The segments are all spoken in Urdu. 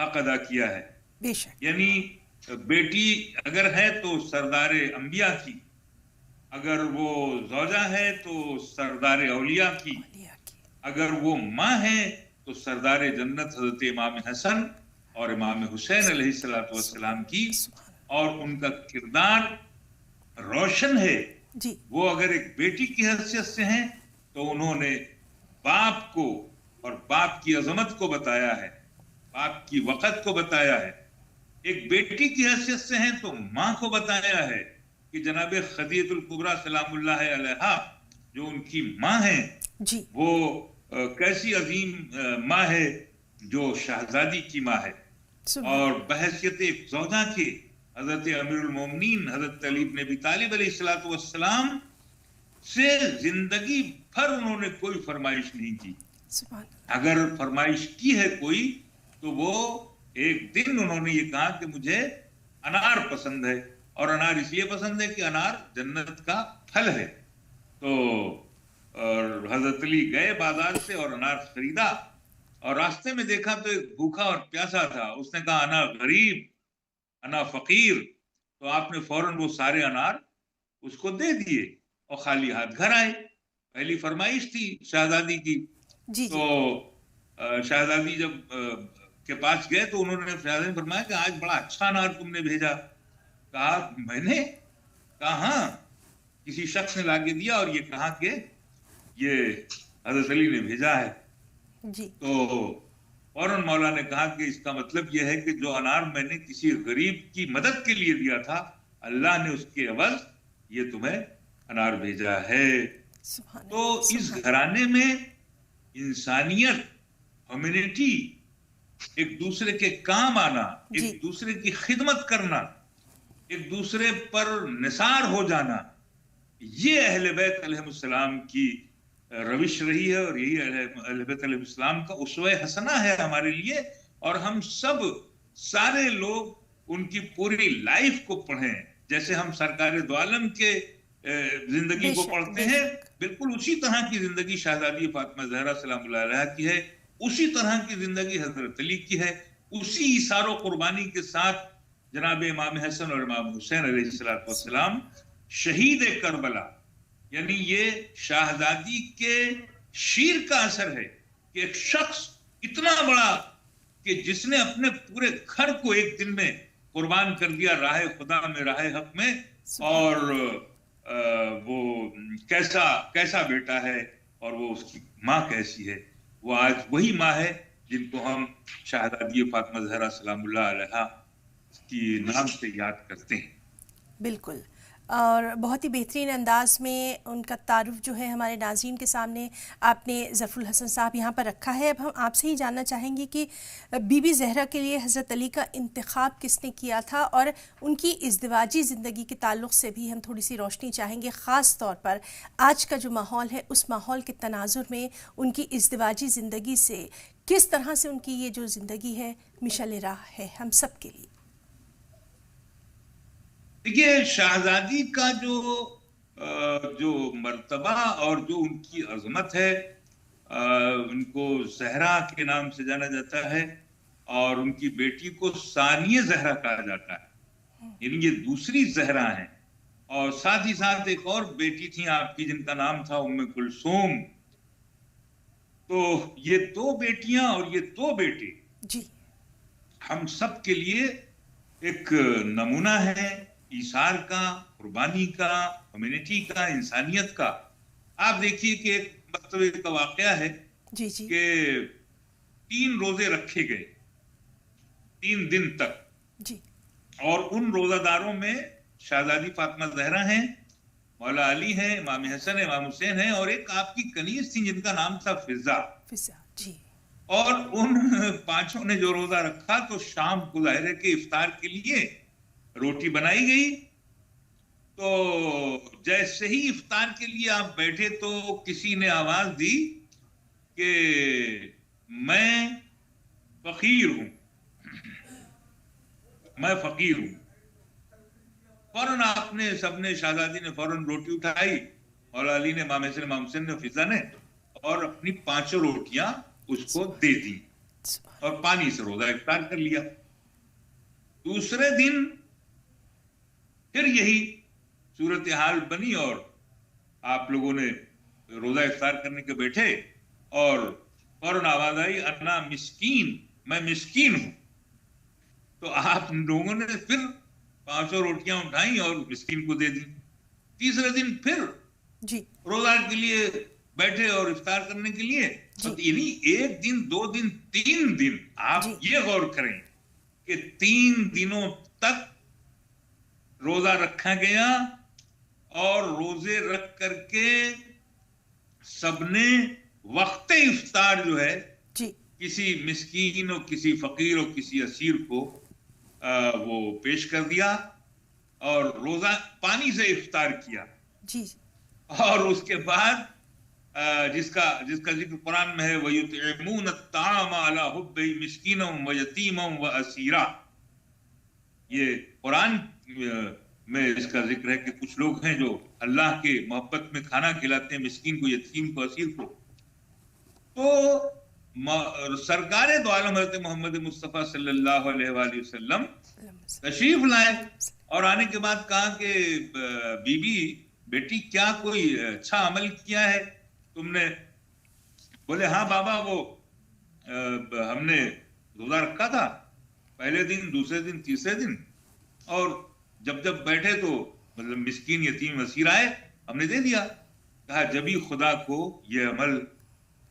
حق ادا کیا ہے. بے شک. یعنی بیٹی اگر ہے تو سردار انبیاء کی، اگر وہ زوجہ ہے تو سردار اولیاء کی، اولیاء کی. اگر وہ ماں ہے تو سردار جنت حضرت امام حسن اور امام حسین علیہ السلام کی. اور ان کا کردار روشن ہے. جی. وہ اگر ایک بیٹی کی حیثیت سے ہیں تو انہوں نے باپ کو اور باپ کی عظمت کو بتایا ہے، باپ کی وقت کو بتایا ہے. ایک بیٹی کی حیثیت سے ہیں تو ماں کو بتایا ہے کہ جناب خدیجہ الکبریٰ سلام اللہ علیہا جو ان کی ماں ہیں جی. وہ کیسی عظیم ماں ہے جو شہزادی کی ماں ہے. اور بحیثیت ایک زوجہ کے حضرت امیر المومنین حضرت علی بن ابی طالب علیہ السلام سے زندگی بھر انہوں نے کوئی فرمائش نہیں کی. اگر فرمائش کی ہے کوئی تو وہ ایک دن انہوں نے یہ کہا کہ مجھے انار پسند ہے، اور انار اس لیے پسند ہے کہ انار جنت کا پھل ہے. تو اور حضرت علی گئے بازار سے اور انار خریدا، اور راستے میں دیکھا تو ایک بھوکا اور پیاسا تھا. اس نے کہا انا غریب انا فقیر. تو آپ نے فوراً وہ سارے انار اس کو دے دیے اور خالی ہاتھ گھر آئے. پہلی فرمائش تھی شہزادی کی. جی. تو شہزادی جب کے پاس گئے تو انہوں نے شہزادی نے فرمایا کہ آج بڑا اچھا انار تم نے بھیجا. کہا میں نے؟ کہا ہاں، کسی شخص نے لا کے دیا اور یہ کہا کہ یہ حضرت علی نے بھیجا ہے. جی. تو فوراً مولا نے کہا کہ اس کا مطلب یہ ہے کہ جو انار میں نے کسی غریب کی مدد کے لیے دیا تھا اللہ نے اس کے عوض یہ تمہیں انار بھیجا ہے. تو اس گھرانے میں انسانیت، ہیومینٹی، ایک دوسرے کے کام آنا، ایک دوسرے کی خدمت کرنا، ایک دوسرے پر نثار ہو جانا، یہ اہل بیت علیہ السلام کی روش رہی ہے. اور یہی اہل بیت علیہ السلام کا اسوہ حسنہ ہے ہمارے لیے. اور ہم سب سارے لوگ ان کی پوری لائف کو پڑھیں. جیسے ہم سرکار دو عالم کے زندگی کو پڑھتے ہیں، بالکل اسی طرح کی زندگی شہزادی فاطمہ زہرا سلام اللہ علیہا کی ہے، اسی طرح کی زندگی حضرت علی کی ہے، اسی ایثار و قربانی کے ساتھ جناب امام حسن اور امام حسین علیہ السلام شہید کربلا. یعنی یہ شہزادی کے شیر کا اثر ہے کہ ایک شخص اتنا بڑا کہ جس نے اپنے پورے گھر کو ایک دن میں قربان کر دیا راہ خدا میں، راہ حق میں. اور وہ کیسا بیٹا ہے اور وہ اس کی ماں کیسی ہے. وہ آج وہی ماں ہے جن کو ہم شہزادی فاطمہ زہرا سلام اللہ علیہا کی نام سے یاد کرتے ہیں. بالکل. اور بہت ہی بہترین انداز میں ان کا تعارف جو ہے ہمارے ناظرین کے سامنے آپ نے ظفر الحسن صاحب یہاں پر رکھا ہے. اب ہم آپ سے ہی جاننا چاہیں گے کہ بی بی زہرا کے لیے حضرت علی کا انتخاب کس نے کیا تھا، اور ان کی ازدواجی زندگی کے تعلق سے بھی ہم تھوڑی سی روشنی چاہیں گے، خاص طور پر آج کا جو ماحول ہے اس ماحول کے تناظر میں ان کی ازدواجی زندگی سے کس طرح سے ان کی یہ جو زندگی ہے مشعل راہ ہے ہم سب کے لیے. دیکھیے شہزادی کا جو مرتبہ اور جو ان کی عظمت ہے، ان کو زہرا کے نام سے جانا جاتا ہے، اور ان کی بیٹی کو ثانیہ زہرا کہا جاتا ہے. یعنی یہ دوسری زہرا ہیں. اور ساتھ ہی ساتھ ایک اور بیٹی تھی آپ کی جن کا نام تھا ام کلثوم. تو یہ دو بیٹیاں اور یہ دو بیٹے جی ہم سب کے لیے ایک نمونہ ہے ایثار کا، قربانی کا، کمیونٹی کا، انسانیت کا. آپ دیکھیے کہ ایک مرتبہ کا واقعہ ہے کہ 3 روزے رکھے گئے 3 دن تک. اور ان روزہ داروں میں شہزادی فاطمہ زہرا ہیں، مولا علی ہیں، امام حسن ہیں، امام حسین ہیں، اور ایک آپ کی کنیز تھی جن کا نام تھا فضا. اور ان 5 نے جو روزہ رکھا تو شام کو ظاہر ہے کہ افطار کے لیے روٹی بنائی گئی. تو جیسے ہی افطار کے لیے آپ بیٹھے تو کسی نے آواز دی کہ میں فقیر ہوں. فوراً آپ نے سب نے، شہزادی نے فوراً روٹی اٹھائی، مولا علی نے، امام حسن، امام حسین نے، فضا نے، اور اپنی 5 روٹیاں اس کو دے دی. اور پانی سے روزہ افطار کر لیا. دوسرے دن پھر یہی صورتحال بنی اور آپ لوگوں نے روزہ افطار کرنے کے بیٹھے اور فوراً آواز آئی انا مسکین, میں مسکین ہوں. تو آپ لوگوں نے پھر 500 روٹیاں اٹھائیں اور مسکین کو دے دی. تیسرے دن پھر جی روزہ کے لیے بیٹھے اور افطار کرنے کے لیے. یعنی ایک دن, 2 دن, 3 دن. آپ یہ غور کریں کہ 3 دنوں تک روزہ رکھا گیا اور روزے رکھ کر کے سب نے وقت افطار جو ہے کسی مسکین اور کسی فقیر اور کسی اسیر کو وہ پیش کر دیا اور روزہ پانی سے افطار کیا. اور اس کے بعد جس کا ذکر قرآن میں ہے وَيُطْعِمُونَ الطَّعَامَ عَلَىٰ حُبِّهِ مِسْكِينًا وَيَتِيمًا وَأَسِيرًا. یہ قرآن میں اس کا ذکر ہے کہ کچھ لوگ ہیں جو اللہ کے محبت میں کھانا کھلاتے ہیں مسکین کو, یتیم کو, اسیر کو. تو سرکار دو عالم حضرت محمد مصطفیٰ صلی اللہ علیہ وآلہ وسلم تشریف لائے اور آنے کے بعد کہا کہ بی بی بیٹی کیا کوئی اچھا عمل کیا ہے تم نے؟ بولے ہاں بابا, وہ ہم نے روزہ رکھا تھا پہلے دن, دوسرے دن, تیسرے دن, اور جب بیٹھے تو مطلب مسکین, یتیم, اسیر آئے, ہم نے دے دیا. کہا جبھی خدا کو یہ عمل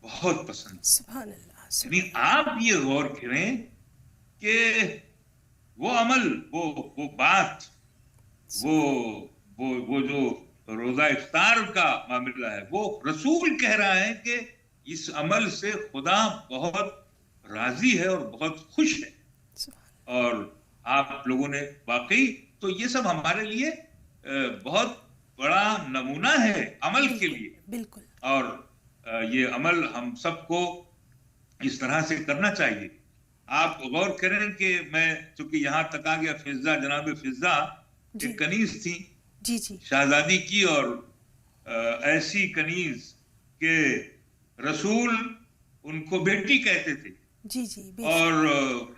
بہت پسند. سبحان اللہ. یعنی آپ یہ غور کریں کہ وہ عمل, وہ بات, وہ جو روزہ افطار کا معاملہ ہے, وہ رسول کہہ رہا ہے کہ اس عمل سے خدا بہت راضی ہے اور بہت خوش ہے. اور آپ لوگوں نے واقعی تو یہ سب ہمارے لیے بہت بڑا نمونہ ہے عمل کے لیے. بالکل. اور یہ عمل ہم سب کو اس طرح سے کرنا چاہیے. آپ غور کریں کہ میں چونکہ یہاں تک آ گیا, فضہ, جناب فضہ ایک کنیز تھی شہزادی کی, اور ایسی کنیز کہ رسول ان کو بیٹی کہتے تھے. اور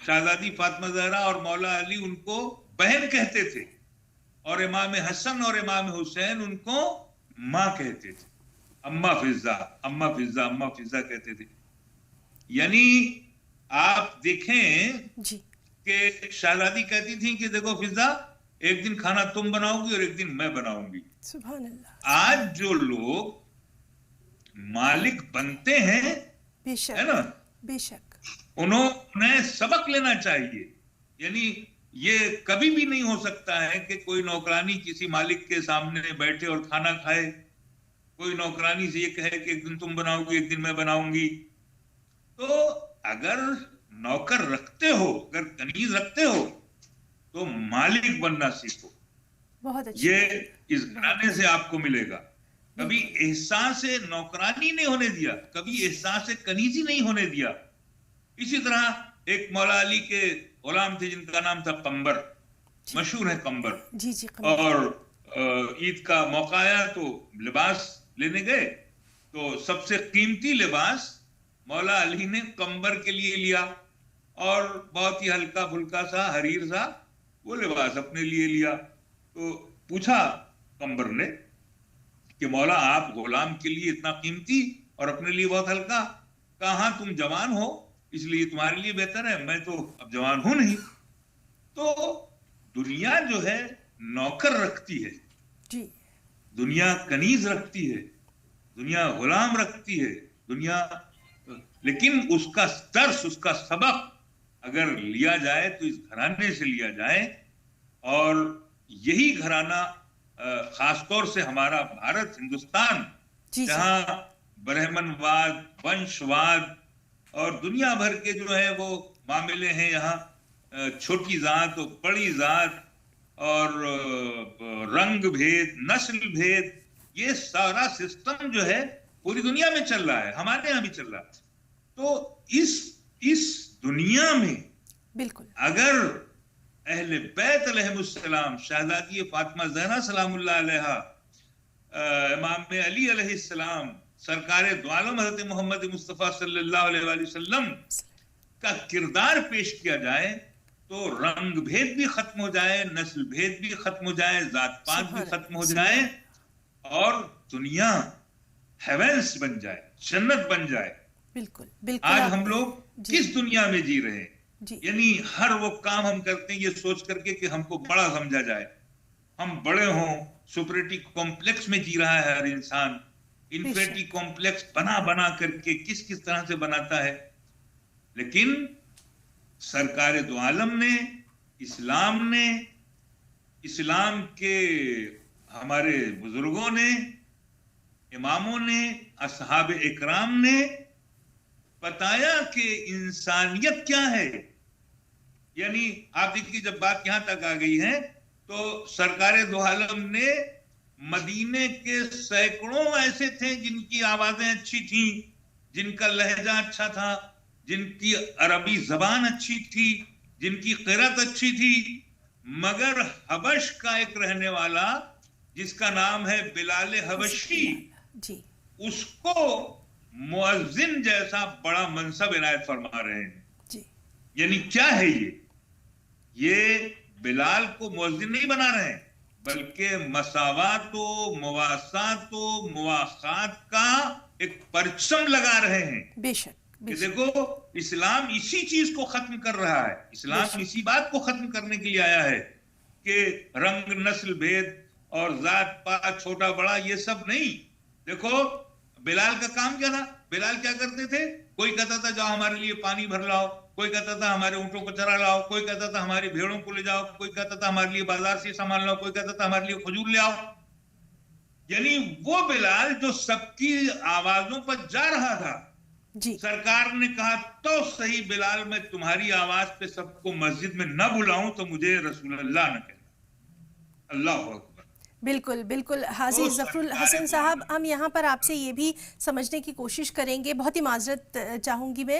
شہزادی فاطمہ زہرا اور مولا علی ان کو بہن کہتے تھے, اور امام حسن اور امام حسین ان کو ماں کہتے تھے. اماں فضہ, اماں فضہ, اماں فضہ کہتے تھے. یعنی آپ دیکھیں کہ شہزادی کہتی تھیں کہ دیکھو فضہ, ایک دن کھانا تم بناؤ گی اور ایک دن میں بناؤں گی. سبحان اللہ. آج جو لوگ مالک بنتے ہیں ہے نا, بے شک انہیں سبق لینا چاہیے. یعنی یہ کبھی بھی نہیں ہو سکتا ہے کہ کوئی نوکرانی کسی مالک کے سامنے بیٹھے اور کھانا کھائے. کوئی نوکرانی سے یہ کہے کہ ایک دن تم بناؤ گی, ایک دن میں بناؤں گی. تو اگر نوکر رکھتے ہو, اگر کنیز رکھتے ہو, تو مالک بننا سیکھو. بہت اچھا. یہ اس گھرانے سے آپ کو ملے گا. کبھی احساس نوکرانی نہیں ہونے دیا, کبھی احساس کنیزی نہیں ہونے دیا. اسی طرح ایک مولا علی کے غلام تھے جن کا نام تھا قمبر, مشہور ہے قمبر. اور عید کا موقع آیا تو لباس لینے گئے, تو سب سے قیمتی لباس مولا علی نے قمبر کے لیے لیا, اور بہت ہی ہلکا پھلکا سا حریر سا وہ لباس اپنے لیے لیا. تو پوچھا قمبر نے کہ مولا آپ غلام کے لیے اتنا قیمتی اور اپنے لیے بہت ہلکا. کہاں تم جوان ہو اس لیے تمہارے لیے بہتر ہے, میں تو اب جوان ہوں نہیں. تو دنیا جو ہے نوکر رکھتی ہے, دنیا کنیز رکھتی ہے, دنیا غلام رکھتی ہے, دنیا, لیکن اس کا درس, اس کا سبق اگر لیا جائے تو اس گھرانے سے لیا جائے. اور یہی گھرانہ خاص طور سے ہمارا بھارت, ہندوستان, جہاں برہمن واد, ونش واد اور دنیا بھر کے جو ہے وہ معاملے ہیں, یہاں چھوٹی ذات اور بڑی ذات اور رنگ بھید, نسل بھید, یہ سارا سسٹم جو ہے پوری دنیا میں چل رہا ہے, ہمارے یہاں بھی چل رہا ہے. تو اس دنیا میں بالکل اگر اہل بیت علیہ السلام, شہزادی فاطمہ زہرا سلام اللہ علیہا, امام علی علیہ السلام, سرکار دو عالم حضرت محمد مصطفیٰ صلی اللہ علیہ وآلہ وسلم کا کردار پیش کیا جائے تو رنگ بھید بھی ختم ہو جائے, نسل بھید بھی ختم ہو جائے, ذات پات بھی ختم ہو جائے, اور دنیا ہیونس بن جائے, جنت بن جائے. بالکل بالکل. آج ہم لوگ کس دنیا میں جی رہے ہیں؟ یعنی ہر وہ کام ہم کرتے ہیں یہ سوچ کر کے کہ ہم کو بڑا سمجھا جائے, ہم بڑے ہوں. سپریٹی کمپلیکس میں جی رہا ہے ہر انسان, انفینٹی کمپلیکس بنا بنا کر کے کس کس طرح سے بناتا ہے. لیکن سرکار دو عالم نے, اسلام کے ہمارے بزرگوں نے, اماموں نے, اصحاب اکرام نے بتایا کہ انسانیت کیا ہے. یعنی آپ دیکھیے جب بات یہاں تک آ گئی ہے تو سرکار دو عالم نے مدینے کے سینکڑوں ایسے تھے جن کی آوازیں اچھی تھیں, جن کا لہجہ اچھا تھا, جن کی عربی زبان اچھی تھی, جن کی قرأت اچھی تھی, مگر حبش کا ایک رہنے والا جس کا نام ہے بلال حبشی, اس کو مؤذن جیسا بڑا منصب عنایت فرما رہے ہیں. یعنی کیا ہے یہ بلال کو مؤذن نہیں بنا رہے ہیں بلکہ مساوات و مواسات و مواخات کا ایک پرچم لگا رہے ہیں. بے شک کہ دیکھو اسلام اسی چیز کو ختم کر رہا ہے, اسلام اسی بات کو ختم کرنے کے لیے آیا ہے کہ رنگ نسل بھید اور ذات پات چھوٹا بڑا یہ سب نہیں. دیکھو بلال کا کام کیا تھا, بلال کیا کرتے تھے, کوئی کہتا تھا جاؤ ہمارے لیے پانی بھر لاؤ, کوئی کہتا تھا ہمارے اونٹوں کو چرا لاؤ, کوئی کہتا تھا ہماری بھیڑوں کو لے جاؤ, کوئی کہتا تھا ہمارے لیے بازار سے سامان لاؤ, کوئی کہتا تھا ہمارے لیے کھجور لے آؤ. یعنی وہ بلال جو سب کی آوازوں پر جا رہا تھا, سرکار نے کہا تو صحیح بلال میں تمہاری آواز پہ سب کو مسجد میں نہ بلاؤں تو مجھے رسول اللہ نہ کہنا. اللہ اکبر. بالکل بالکل. حاجی ظفر الحسن صاحب, ہم یہاں پر آپ سے یہ بھی سمجھنے کی کوشش کریں گے, بہت ہی معذرت چاہوں گی میں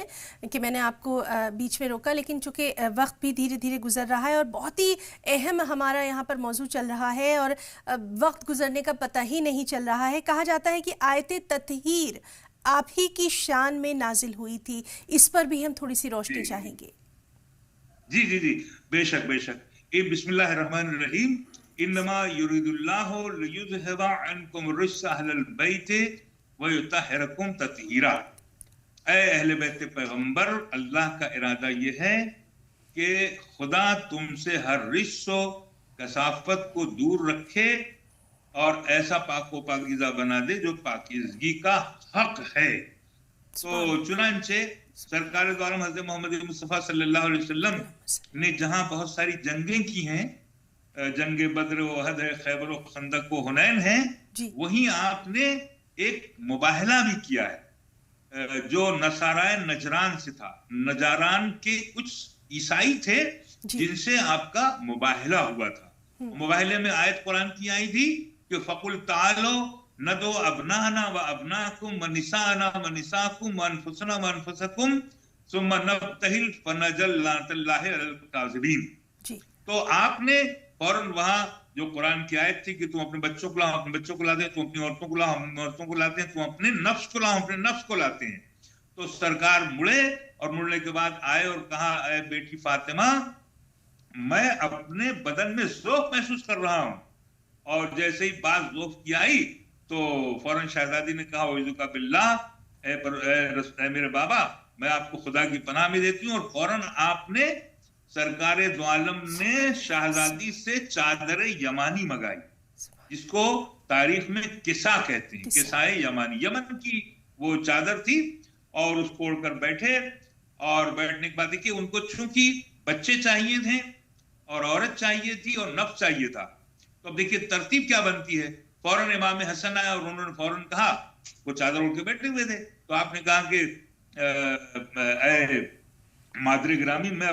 کہ میں نے آپ کو بیچ میں روکا, لیکن چونکہ وقت بھی دھیرے دھیرے گزر رہا ہے اور بہت ہی اہم ہمارا یہاں پر موضوع چل رہا ہے اور وقت گزرنے کا پتہ ہی نہیں چل رہا ہے. کہا جاتا ہے کہ آیت تطہیر آپ ہی کی شان میں نازل ہوئی تھی, اس پر بھی ہم تھوڑی سی روشنی چاہیں گے. جی جی جی بے شک بے شک. بسم اللہ الرحمن الرحیم. انما یرید اللہ لیذھب عنکم الرجس اہل البیت ویطہرکم تطہیرا. اے اہل بیت پیغمبر, اللہ کا ارادہ یہ ہے کہ خدا تم سے ہر رجس و کثافت کو دور رکھے اور ایسا پاک و پاکیزہ بنا دے جو پاکیزگی کا حق ہے. تو چنانچہ سرکار دو عالم حضرت محمد مصطفیٰ صلی اللہ علیہ وسلم نے جہاں بہت ساری جنگیں کی ہیں, جنگ بدر و احد ہے, خیبر و خندق و حنین ہے, وہیں آپ نے ایک مباہلہ بھی کیا ہے جو نصارائے نجران سے تھا. نجران کے کچھ عیسائی تھے جن سے آپ کا مباہلہ ہوا تھا. مباہلے میں آیت قرآن کی آئی تھی کہ فَقُلْ تَعَالَوْا نَدْعُ أَبْنَاءَنَا وَأَبْنَاءَكُمْ وَنِسَاءَنَا وَنِسَاءَكُمْ وَأَنفُسَنَا وَأَنفُسَكُمْ ثُمَّ نَبْتَهِلْ فَنَجْعَلْ لَعْنَةَ اللَّهِ عَلَى الْكَاذِبِينَ. تو آپ نے فوراً وہاں جو قرآن کی آیت تھی کہ تم اپنے بچوں کو لاؤ, اپنے بچوں کو لاتے ہیں, تم اپنی عورتوں کو لاؤ, ہم عورتوں کو لاتے ہیں, تم اپنے نفس کو لاؤ, اپنے نفس کو لاتے ہیں. تو سرکار مڑے اور مڑنے کے بعد آئے اور کہا اے بیٹی فاطمہ, میں اپنے بدن میں ذوق محسوس کر رہا ہوں. اور جیسے ہی بات ذوق کی آئی تو فوراً شہزادی نے کہا اعوذ باللہ, اے میرے بابا میں آپ کو خدا کی پناہ میں دیتی ہوں. اور فوراً آپ نے سرکار دو عالم نے شہزادی سے چادر یمانی منگائی جس کو تاریخ میں کسا کہتے ہیں, کسائے یمانی, یمن کی وہ چادر تھی. اور اس کو اوڑھ کر بیٹھے, اور بیٹھنے کے بعد دیکھیے ان کو چونکہ بچے چاہیے تھے اور عورت چاہیے تھی اور نفس چاہیے تھا, تو اب دیکھیے ترتیب کیا بنتی ہے. فوراً امام حسن آیا اور انہوں نے فوراً کہا, وہ چادر اوڑھ کے بیٹھے ہوئے تھے, تو آپ نے کہا کہ اے مادر گرامی, میں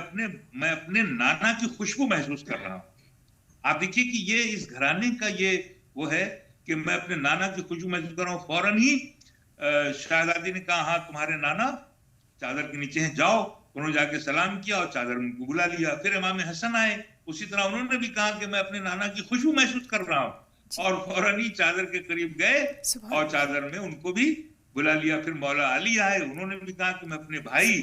اپنے نانا کی خوشبو محسوس کر رہا ہوں. آپ دیکھیے کہ یہ اس گھرانے کا یہ وہ ہے کہ میں اپنے نانا کی خوشبو محسوس کر رہا ہوں. فوراً ہی شہزادی نے کہا ہاں تمہارے نانا چادر کے نیچے ہیں, جاؤ. انہوں نے جا کے سلام کیا اور چادر کو بلا لیا. پھر امام حسن آئے, اسی طرح انہوں نے بھی کہا کہ میں اپنے نانا کی خوشبو محسوس کر رہا ہوں, اور فوراً ہی چادر کے قریب گئے اور چادر میں ان کو بھی بلا لیا. پھر مولا علی آئے, انہوں نے بھی کہا کہ میں اپنے بھائی